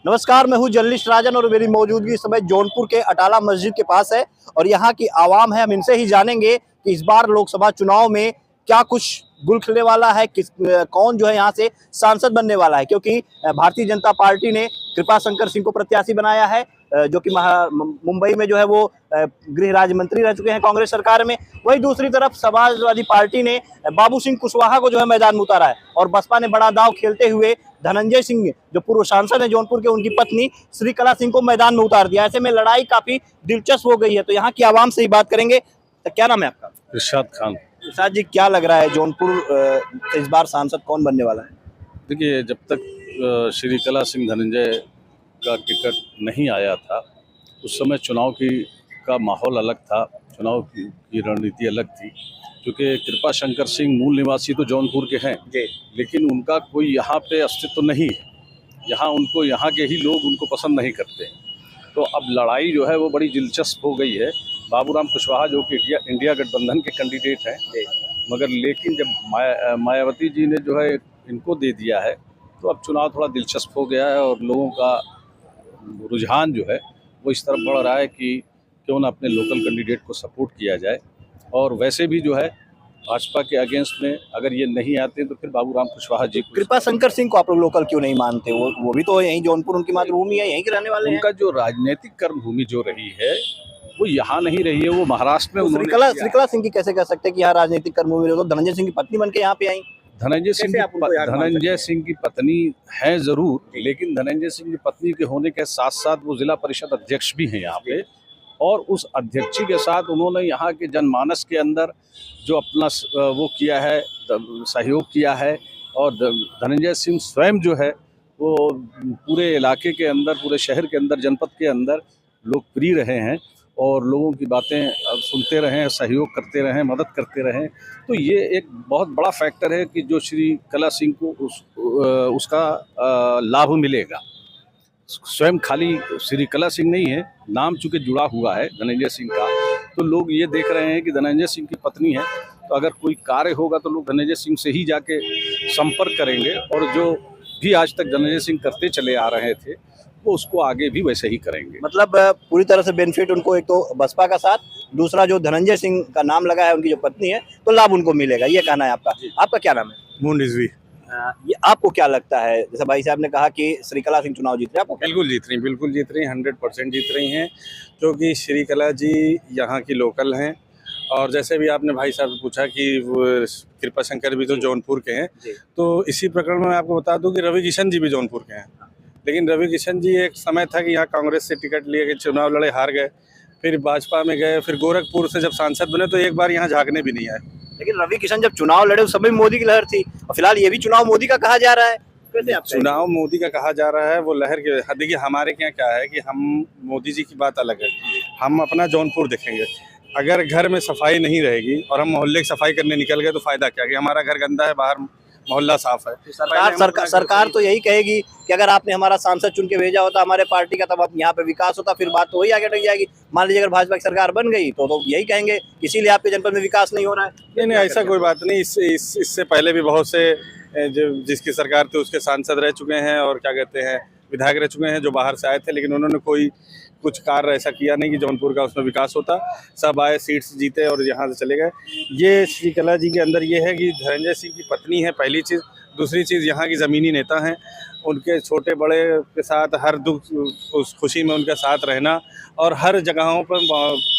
नमस्कार, मैं हूं जर्नलिस्ट राजन और मेरी मौजूदगी इस समय जौनपुर के अटाला मस्जिद के पास है और यहाँ की आवाम है। हम इनसे ही जानेंगे कि इस बार लोकसभा चुनाव में क्या कुछ गुल खिलने वाला है, कौन जो है यहाँ से सांसद बनने वाला है, क्योंकि भारतीय जनता पार्टी ने कृपा शंकर सिंह को प्रत्याशी बनाया है, जो कि मुंबई में जो है वो गृह राज्य मंत्री रह चुके हैं कांग्रेस सरकार में। वही दूसरी तरफ समाजवादी पार्टी ने बाबू सिंह कुशवाहा को जो है मैदान में उतारा है और बसपा ने बड़ा दांव खेलते हुए धनंजय सिंह जो पूर्व सांसद है जौनपुर के, उनकी पत्नी श्रीकला सिंह को मैदान में उतार दिया। ऐसे में लड़ाई काफी दिलचस्प हो गई है। तो यहाँ की आवाम से ही बात करेंगे। तो क्या नाम है आपका? इरशाद खान। इरशाद जी, क्या लग रहा है जौनपुर इस बार सांसद कौन बनने वाला है? देखिए, जब तक श्रीकला सिंह धनंजय का टिकट नहीं आया था उस समय चुनाव का माहौल अलग था, चुनाव की रणनीति अलग थी। क्योंकि कृपा शंकर सिंह मूल निवासी तो जौनपुर के हैं, लेकिन उनका कोई यहाँ पे अस्तित्व नहीं है। यहाँ के ही लोग उनको पसंद नहीं करते। तो अब लड़ाई जो है वो बड़ी दिलचस्प हो गई है। बाबूराम कुशवाहा जो कि इंडिया गठबंधन के कैंडिडेट हैं, मगर लेकिन जब मायावती जी ने जो है इनको दे दिया है तो अब चुनाव थोड़ा दिलचस्प हो गया है और लोगों का रुझान जो है वो इस तरफ बढ़ रहा है कि क्यों ना अपने लोकल कैंडिडेट को सपोर्ट किया जाए। और वैसे भी जो है भाजपा के अगेंस्ट में अगर ये नहीं आते तो फिर बाबूराम कुशवाहा जी को। कृपा शंकर सिंह को आप लोग लोकल क्यों नहीं मानते? वो भी तो यहीं जौनपुर, उनकी मातृभूमि है, यहीं के रहने वाले हैं। उनका जो राजनीतिक कर्मभूमि जो रही है वो यहाँ नहीं रही है, वो महाराष्ट्र में। श्रीकला सिंह की कैसे कह सकते हैं कि यहाँ राजनीतिक कर्मभूमि? तो धनंजय सिंह की पत्नी बन के यहाँ पे आई। धनंजय सिंह की पत्नी है जरूर, लेकिन धनंजय सिंह की पत्नी के होने के साथ साथ वो जिला परिषद अध्यक्ष भी हैं यहाँ पे। और उस अध्यक्षी के साथ उन्होंने यहाँ के जनमानस के अंदर जो अपना वो किया है, सहयोग किया है। और धनंजय सिंह स्वयं जो है वो पूरे इलाके के अंदर, पूरे शहर के अंदर, जनपद के अंदर लोकप्रिय रहे हैं और लोगों की बातें सुनते रहें, सहयोग करते रहें, मदद करते रहें। तो ये एक बहुत बड़ा फैक्टर है कि जो श्री कला सिंह को उसका लाभ मिलेगा। स्वयं खाली श्री कला सिंह नहीं है, नाम चूँकि जुड़ा हुआ है धनंजय सिंह का, तो लोग ये देख रहे हैं कि धनंजय सिंह की पत्नी है, तो अगर कोई कार्य होगा तो लोग धनंजय सिंह से ही जाके संपर्क करेंगे और जो भी आज तक धनंजय सिंह करते चले आ रहे थे वो उसको आगे भी वैसे ही करेंगे। मतलब पूरी तरह से बेनिफिट उनको, एक तो बसपा का साथ, दूसरा जो धनंजय सिंह का नाम लगा है, उनकी जो पत्नी है, तो लाभ उनको मिलेगा, ये कहना है आपका। आपका क्या नाम है? मून रिजवी। ये आपको क्या लगता है? जैसे भाई साहब ने कहा कि श्रीकला सिंह चुनाव जीत रहे, आपको बिल्कुल जीत रही, 100% जीत रही हैं, क्योंकि श्रीकला जी यहाँ की लोकल हैं। और जैसे भी आपने भाई साहब से पूछा कि वो कृपा शंकर भी तो जौनपुर के हैं, तो इसी प्रकरण में आपको बता दूं कि रवि किशन जी भी जौनपुर के हैं। लेकिन रवि किशन जी एक समय था कि यहाँ कांग्रेस से टिकट लिए गए, चुनाव लड़े, हार गए, फिर भाजपा में गए, फिर गोरखपुर से जब सांसद बने तो एक बार यहाँ झांकने भी नहीं आए। लेकिन रवि किशन जब चुनाव लड़े उस समय मोदी की लहर थी, और फिलहाल ये भी चुनाव मोदी का कहा जा रहा है। कैसे आप? चुनाव मोदी का कहा जा रहा है, वो लहर के। देखिए, हमारे यहाँ क्या है कि हम मोदी जी की बात अलग है, हम अपना जौनपुर देखेंगे। अगर घर में सफाई नहीं रहेगी और हम मोहल्ले की सफाई करने निकल गए तो फायदा क्या? कि हमारा घर गंदा है, बाहर मोहल्ला साफ है। सरकार तो यही कहेगी कि अगर आपने हमारा सांसद चुन के भेजा होता हमारे पार्टी का, तब अब यहाँ पे विकास होता, फिर बात तो वही आगे टक जाएगी। मान लीजिए अगर भाजपा की सरकार बन गई तो यही कहेंगे इसीलिए आपके जनपद में विकास नहीं हो रहा है। नहीं, ऐसा कोई बात नहीं। इससे पहले भी बहुत से जो जिसकी सरकार थी उसके सांसद रह चुके हैं और क्या कहते हैं, विधायक रह चुके हैं, जो बाहर से आए थे, लेकिन उन्होंने कोई कुछ कार्य ऐसा किया नहीं कि जौनपुर का उसमें विकास होता। सब आए, सीट्स जीते और यहाँ से चले गए। ये श्रीकला जी के अंदर ये है कि धनंजय सिंह की पत्नी है, पहली चीज़। दूसरी चीज़, यहाँ की ज़मीनी नेता हैं, उनके छोटे बड़े के साथ हर दुख उस खुशी में उनका साथ रहना और हर जगहों पर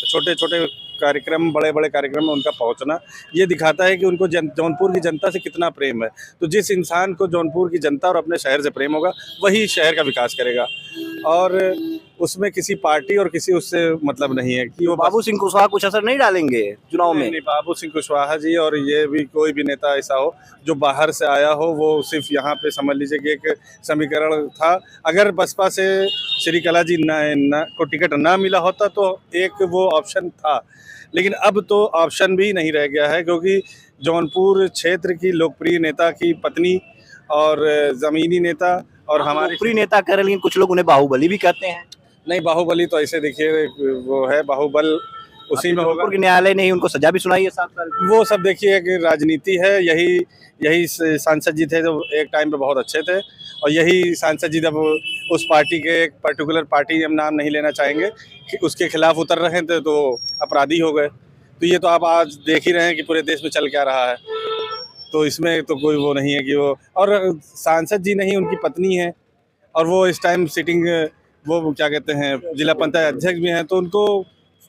छोटे छोटे कार्यक्रम, बड़े बड़े कार्यक्रम में उनका पहुंचना, ये दिखाता है कि उनको जौनपुर की जनता से कितना प्रेम है। तो जिस इंसान को जौनपुर की जनता और अपने शहर से प्रेम होगा वही शहर का विकास करेगा, और उसमें किसी पार्टी और किसी उससे मतलब नहीं है कि वो बाबू सिंह कुशवाहा कुछ असर नहीं डालेंगे चुनाव में। नहीं, बाबू सिंह कुशवाहा जी और ये भी कोई भी नेता ऐसा हो जो बाहर से आया हो, वो सिर्फ यहाँ पे समझ लीजिए कि एक समीकरण था। अगर बसपा से श्रीकला जी को टिकट ना मिला होता तो एक वो ऑप्शन था, लेकिन अब तो ऑप्शन भी नहीं रह गया है, क्योंकि जौनपुर क्षेत्र की लोकप्रिय नेता की पत्नी और ज़मीनी नेता और हमारे लोकप्रिय नेता कह रहे, लेकिन कुछ लोग उन्हें बाहुबली भी कहते हैं। नहीं, बाहुबली तो ऐसे देखिए वो है, बाहुबल उसी में होगा। जौनपुर के न्यायालय ने ही उनको सजा भी सुनाई है 7 साल की। वो सब देखिए कि राजनीति है, यही सांसद जी थे जो एक टाइम पे बहुत अच्छे थे, और यही सांसद जी जब उस पार्टी के, एक पर्टिकुलर पार्टी, हम नाम नहीं लेना चाहेंगे, कि उसके खिलाफ उतर रहे थे तो अपराधी हो गए। तो ये तो आप आज देख ही रहे हैं कि पूरे देश में चल क्या रहा है। तो इसमें तो कोई वो नहीं है कि वो, और सांसद जी नहीं, उनकी पत्नी है, और वो इस टाइम सिटिंग, वो क्या कहते हैं, जिला पंचायत अध्यक्ष भी हैं, तो उनको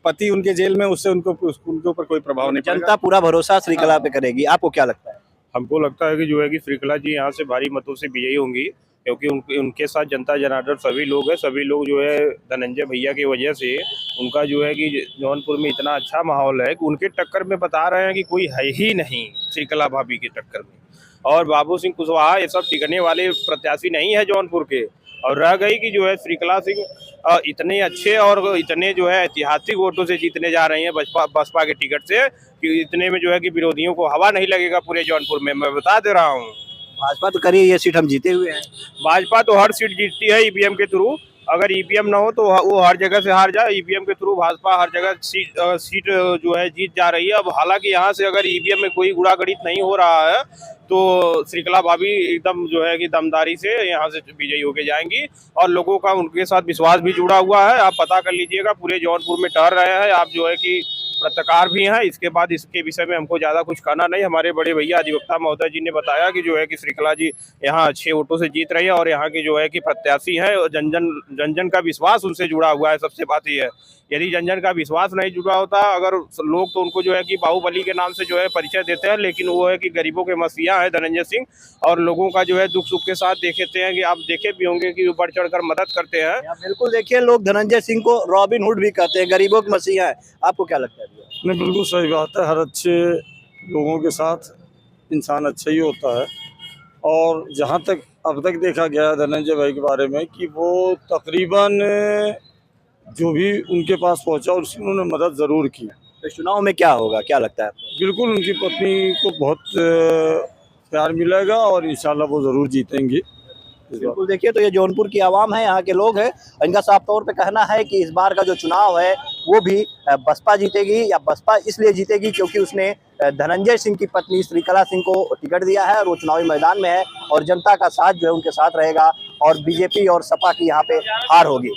पति उनके जेल में, उससे उनके ऊपर कोई प्रभाव नहीं पड़ेगा। जनता पूरा भरोसा श्रीकला पे करेगी, आपको क्या लगता है? हमको लगता है कि जो है कि श्रीकला जी यहाँ से भारी मतों से विजयी होंगी, क्योंकि उनके साथ जनता जनार्दन सभी लोग हैं। सभी लोग जो है धनंजय भैया की वजह से, उनका जो है कि जौनपुर में इतना अच्छा माहौल है कि उनके टक्कर में बता रहे हैं कि कोई है ही नहीं श्रीकला भाभी के टक्कर में। और बाबू सिंह कुशवाहा ये सब टिकने वाले प्रत्याशी नहीं है जौनपुर के। और रह गई कि जो है श्रीकला सिंह इतने अच्छे और इतने जो है ऐतिहासिक वोटों से जीतने जा रही हैं बसपा के टिकट से, कि इतने में जो है कि विरोधियों को हवा नहीं लगेगा पूरे जौनपुर में, मैं बता दे रहा हूँ। भाजपा तो करी, ये सीट हम जीते हुए हैं। भाजपा तो हर सीट जीतती है ईवीएम के थ्रू। अगर ईवीएम ना हो तो वो हर जगह से हार जाए। ईवीएम के थ्रू भाजपा हर जगह सीट जो है जीत जा रही है। अब हालांकि यहाँ से अगर ईवीएम में कोई गुड़ा गणित नहीं हो रहा है तो श्रीकला भाभी एकदम जो है कि दमदारी से यहाँ से विजयी होके जाएंगी, और लोगों का उनके साथ विश्वास भी जुड़ा हुआ है। आप पता कर लीजिएगा, पूरे जौनपुर में टहल रहे हैं आप, जो है कि पत्रकार भी हैं। इसके बाद इसके विषय में हमको ज़्यादा कुछ कहना नहीं। हमारे बड़े भैया अधिवक्ता महोदय जी ने बताया कि जो है कि श्रीकला जी यहाँ अच्छे वोटों से जीत रही है, और यहाँ की जो है कि प्रत्याशी है, और जन जन का विश्वास उनसे जुड़ा हुआ है। सबसे बात ये है, यदि जन जन का विश्वास नहीं जुड़ा होता, अगर लोग तो उनको जो है कि बाहुबली के नाम से जो है परिचय देते हैं, लेकिन वो है कि गरीबों के मसीहा है धनंजय सिंह, और लोगों का जो है दुख सुख के साथ देखे हैं कि आप देखे भी होंगे कि बढ़ चढ़ कर मदद करते हैं। बिल्कुल, देखिए लोग धनंजय सिंह को रॉबिन हुड भी कहते हैं, गरीबों के मसीहा है। आपको क्या लगता है? नहीं, बिल्कुल सही बात है। हर अच्छे लोगों के साथ इंसान अच्छा ही होता है। और जहाँ तक अब तक देखा गया है धनंजय भाई के बारे में, कि वो तकरीबन जो भी उनके पास पहुंचा उसकी उन्होंने मदद ज़रूर की। तो चुनाव में क्या होगा, क्या लगता है? बिल्कुल उनकी पत्नी को बहुत प्यार मिलेगा और इंशाल्लाह वो ज़रूर जीतेंगी। बिल्कुल, देखिए तो ये जौनपुर की आवाम है, यहाँ के लोग हैं, इनका साफ तौर पे कहना है कि इस बार का जो चुनाव है वो भी बसपा जीतेगी, या बसपा इसलिए जीतेगी क्योंकि उसने धनंजय सिंह की पत्नी श्रीकला सिंह को टिकट दिया है, और वो चुनावी मैदान में है, और जनता का साथ जो है उनके साथ रहेगा, और बीजेपी और सपा की यहाँ पे हार होगी।